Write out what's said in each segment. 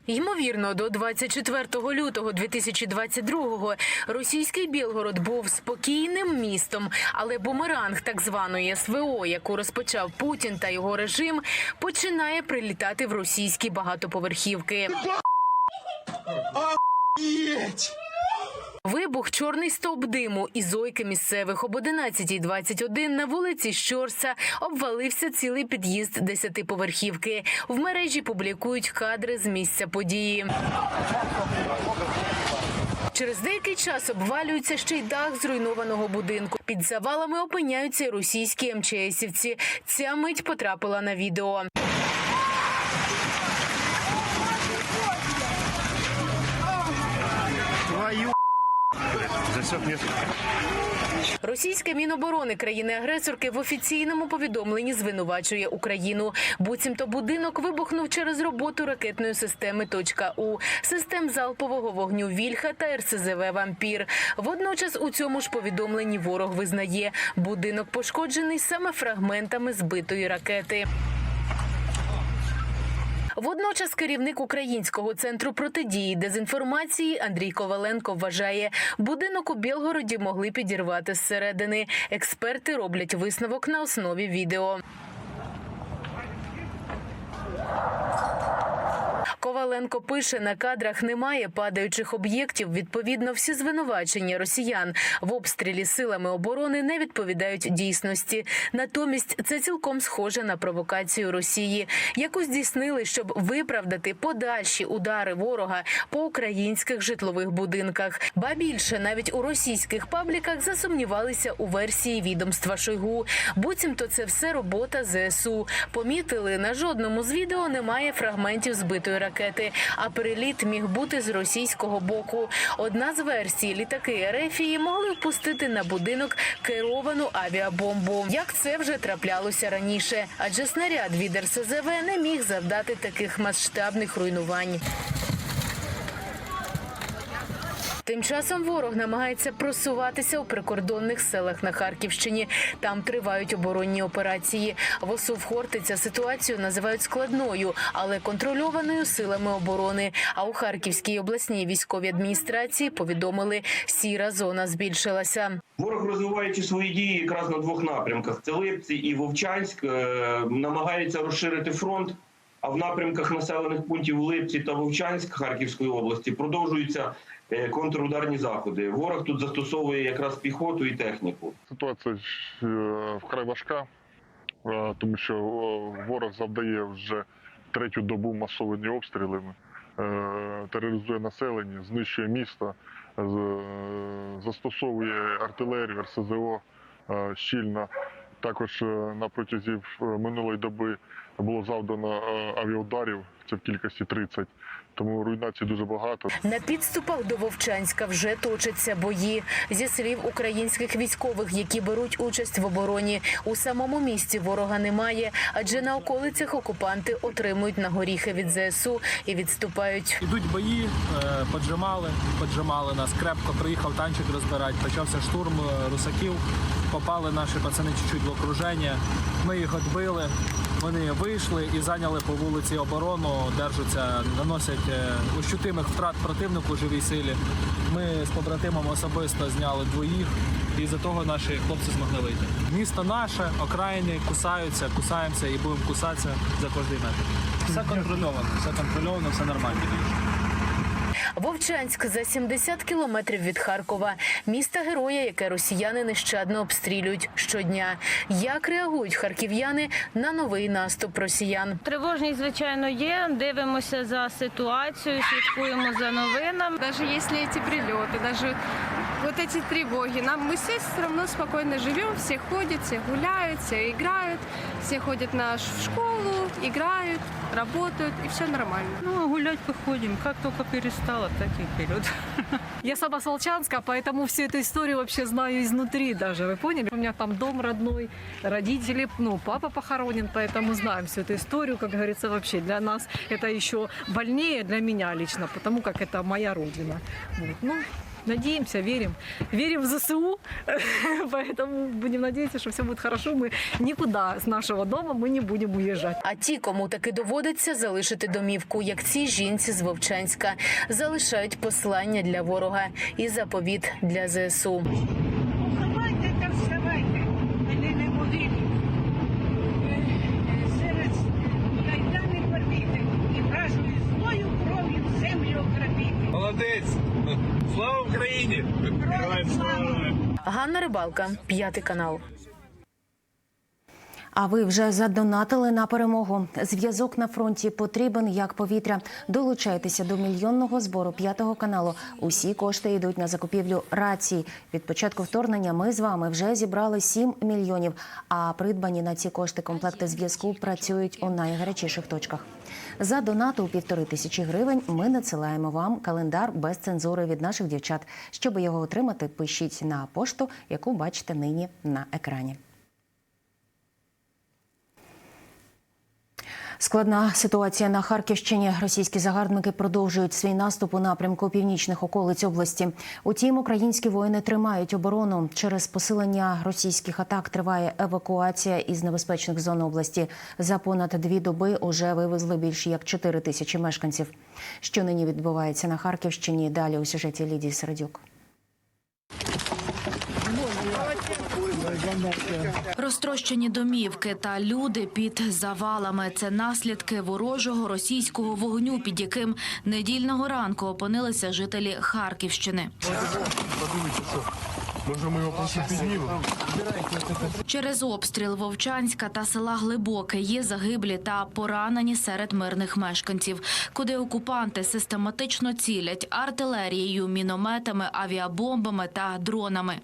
Ймовірно, до 24 лютого 2022-го російський Білгород був спокійним містом, але бумеранг так званої СВО, яку розпочав Путін та його режим, починає прилітати в російські багатоповерхівки. Вибух, чорний стовп диму і зойки місцевих. Об 11:21 на вулиці Щорса обвалився цілий під'їзд 10-поверхівки. В мережі публікують кадри з місця події. Через деякий час обвалюється ще й дах зруйнованого будинку. Під завалами опиняються й російські МЧСівці. Ця мить потрапила на відео. Російське Міноборони країни-агресорки в офіційному повідомленні звинувачує Україну. Буцімто будинок вибухнув через роботу ракетної системи «У», систем залпового вогню «Вільха» та РСЗВ «Вампір». Водночас у цьому ж повідомленні ворог визнає, будинок пошкоджений саме фрагментами збитої ракети. Водночас керівник Українського центру протидії дезінформації Андрій Коваленко вважає, будинок у Білгороді могли підірвати зсередини. Експерти роблять висновок на основі відео. Коваленко пише, на кадрах немає падаючих об'єктів, відповідно, всі звинувачення росіян в обстрілі силами оборони не відповідають дійсності. Натомість це цілком схоже на провокацію Росії, яку здійснили, щоб виправдати подальші удари ворога по українських житлових будинках. Ба більше, навіть у російських пабліках засумнівалися у версії відомства Шойгу. Буцімто це все робота ЗСУ. Помітили, на жодному з відео немає фрагментів збитої ракети, а переліт міг бути з російського боку. Одна з версій – літаки РФ могли впустити на будинок керовану авіабомбу. Як це вже траплялося раніше, адже снаряд від РСЗВ не міг завдати таких масштабних руйнувань. Тим часом ворог намагається просуватися у прикордонних селах на Харківщині. Там тривають оборонні операції. В ОСУ в Хортиця ситуацію називають складною, але контрольованою силами оборони. А у Харківській обласній військовій адміністрації повідомили, сіра зона збільшилася. Ворог, розвиваючи свої дії якраз на двох напрямках – це Липці і Вовчанськ, намагається розширити фронт. А в напрямках населених пунктів Липці та Вовчанськ Харківської області продовжуються контрударні заходи. Ворог тут застосовує якраз піхоту і техніку. Ситуація вкрай важка, тому що ворог завдає вже третю добу масовані обстріли, тероризує населення, знищує місто, застосовує артилерію, РСЗО щільно. Також на протязі минулої доби було завдано авіаударів, це в кількості 30. Тому руйнацій дуже багато. На підступах до Вовчанська вже точаться бої. Зі слів українських військових, які беруть участь в обороні, у самому місті ворога немає, адже на околицях окупанти отримують на горіхи від ЗСУ і відступають. Ідуть бої, поджимали нас крепко, приїхав танчик розбирати, почався штурм русаків, попали наші пацани чуть-чуть в окруження, ми їх відбили. Вони вийшли і зайняли по вулиці оборону, держаться, наносять ощутимих втрат противнику живій силі. Ми з побратимом особисто зняли двоїх, і за того наші хлопці змогли вийти. Місто наше, окраїни кусаються, кусаємося і будемо кусатися за кожний метр. Все контрольовано, все нормально. Вовчанськ за 70 кілометрів від Харкова. Міста-героя, яке росіяни нещадно обстрілюють щодня. Як реагують харків'яни на новий наступ росіян? Тривожність, звичайно, є. Дивимося за ситуацією, слідкуємо за новинами. Навіть якщо ці прильоти, навіть вот эти тревоги, мы все равно спокойно живем, все ходят, все гуляют, все играют, все ходят в школу, играют, работают, и все нормально. Ну, гулять выходим. Как только перестала, так и вперед. Я сама с Волчанска, поэтому всю эту историю вообще знаю изнутри даже. Вы поняли? У меня там дом родной, родители, папа похоронен, поэтому знаем всю эту историю, как говорится, вообще. Для нас это еще больнее, для меня лично, потому как это моя родина. Вот. Надеемся, верим. Верим в ЗСУ, поэтому будем надеяться, что все будет хорошо. Мы никуда с нашего дома мы не будем уезжать. А ті, кому таки доводиться залишити домівку, як ці жінці з Вовчанська, залишають послання для ворога і заповіт для ЗСУ. Вставайте та вставайте, але не могилі. Серед кайдани порвіте і вражою злою кров'ю землю окропіти. Молодець! Слава Україні! Героям слава! Ганна Рибалка, 5 канал. А ви вже задонатили на перемогу? Зв'язок на фронті потрібен як повітря. Долучайтеся до мільйонного збору 5 каналу. Усі кошти йдуть на закупівлю рацій. Від початку вторгнення ми з вами вже зібрали 7 мільйонів, а придбані на ці кошти комплекти зв'язку працюють у найгарячіших точках. За донату у 1500 гривень ми надсилаємо вам календар без цензури від наших дівчат. Щоб його отримати, пишіть на пошту, яку бачите нині на екрані. Складна ситуація на Харківщині. Російські загарбники продовжують свій наступ у напрямку північних околиць області. Утім, українські воїни тримають оборону. Через посилення російських атак триває евакуація із небезпечних зон області. За понад 2 доби уже вивезли більше як 4 тисячі мешканців. Що нині відбувається на Харківщині? Далі у сюжеті Лідії Середюк. Розтрощені домівки та люди під завалами – це наслідки ворожого російського вогню, під яким недільного ранку опинилися жителі Харківщини. Може, ми його просто піднімемо? Через обстріл Вовчанська та села Глибоке є загиблі та поранені серед мирних мешканців, куди окупанти систематично цілять артилерією, мінометами, авіабомбами та дронами.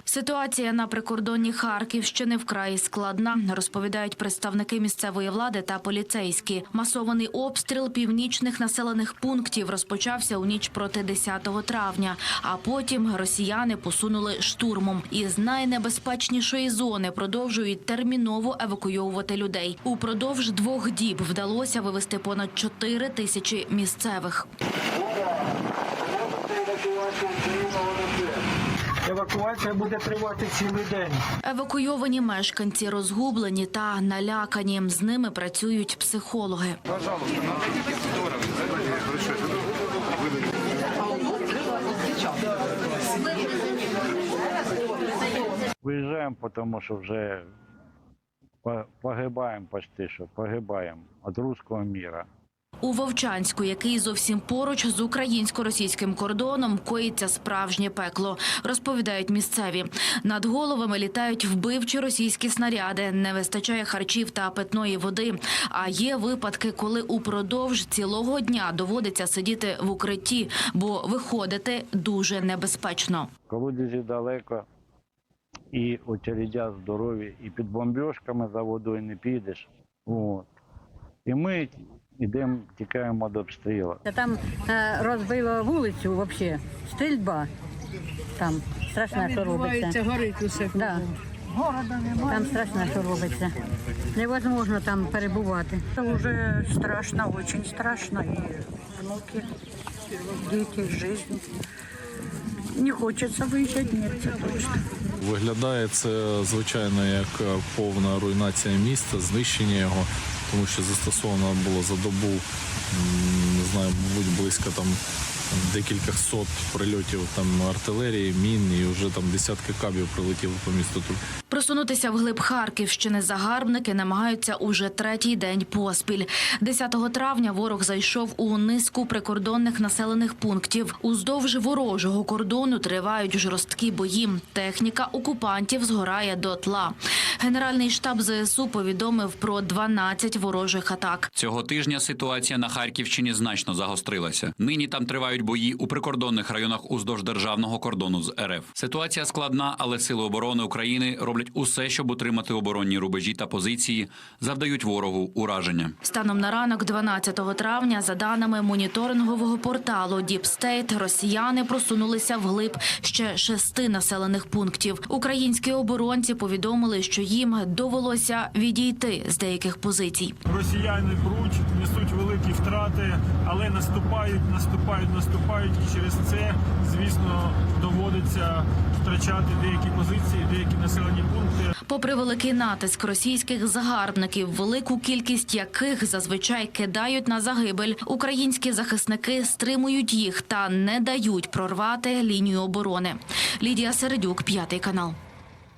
Ситуація на прикордонні Харківщини вкрай складна, розповідають представники місцевої влади та поліцейські. Масований обстріл північних населених пунктів розпочався у ніч проти 10 травня, а потім росіяни посунули штурмом. Із найнебезпечнішої зони продовжують терміново евакуйовувати людей. Упродовж 2 діб вдалося вивезти понад 4 тисячі місцевих. Евакуація буде тривати цілий день. Евакуйовані мешканці розгублені та налякані. З ними працюють психологи. Виїжджаємо, тому що вже погибаємо почти, що погибаємо від руського міра. У Вовчанську, який зовсім поруч з українсько-російським кордоном, коїться справжнє пекло, розповідають місцеві. Над головами літають вбивчі російські снаряди, не вистачає харчів та питної води. А є випадки, коли упродовж цілого дня доводиться сидіти в укритті, бо виходити дуже небезпечно. Колодязі далеко, і очередя здорові, і під бомбіжками за водою не підеш. От. І ми йдемо, тікаємо від обстрілу. Там розбило вулицю взагалі, стрільба. Там страшно, що робиться. Горить усе. Да. Там страшно, що робиться. Невозможно там перебувати. Це вже страшно, дуже страшно. І внуки, діти, життя. Не хочеться виїжджати, ні, це точно. Виглядає це, звичайно, як повна руйнація міста, знищення його, тому що застосовано було за добу, не знаю, мабуть, близько там декілька сот прильотів там артилерії, мін, і вже там десятки кабів прилетіли по місту тут. Просунутися вглиб Харківщини загарбники намагаються уже 3-й день поспіль. 10 травня ворог зайшов у низку прикордонних населених пунктів. Уздовж ворожого кордону тривають жорсткі бої. Техніка окупантів згорає дотла. Генеральний штаб ЗСУ повідомив про 12 ворожих атак. Цього тижня ситуація на Харківщині значно загострилася. Нині там тривають тривають бої у прикордонних районах уздовж державного кордону з РФ. Ситуація складна, але Сили оборони України роблять усе, щоб утримати оборонні рубежі та позиції, завдають ворогу ураження. Станом на ранок 12 травня, за даними моніторингового порталу Deep State, росіяни просунулися вглиб ще 6 населених пунктів. Українські оборонці повідомили, що їм довелося відійти з деяких позицій. Росіяни пруть, несуть великі втрати, але наступають. І через це, звісно, доводиться втрачати деякі позиції, деякі населені пункти. Попри великий натиск російських загарбників, велику кількість яких зазвичай кидають на загибель, українські захисники стримують їх та не дають прорвати лінію оборони. Лідія Середюк, 5 канал.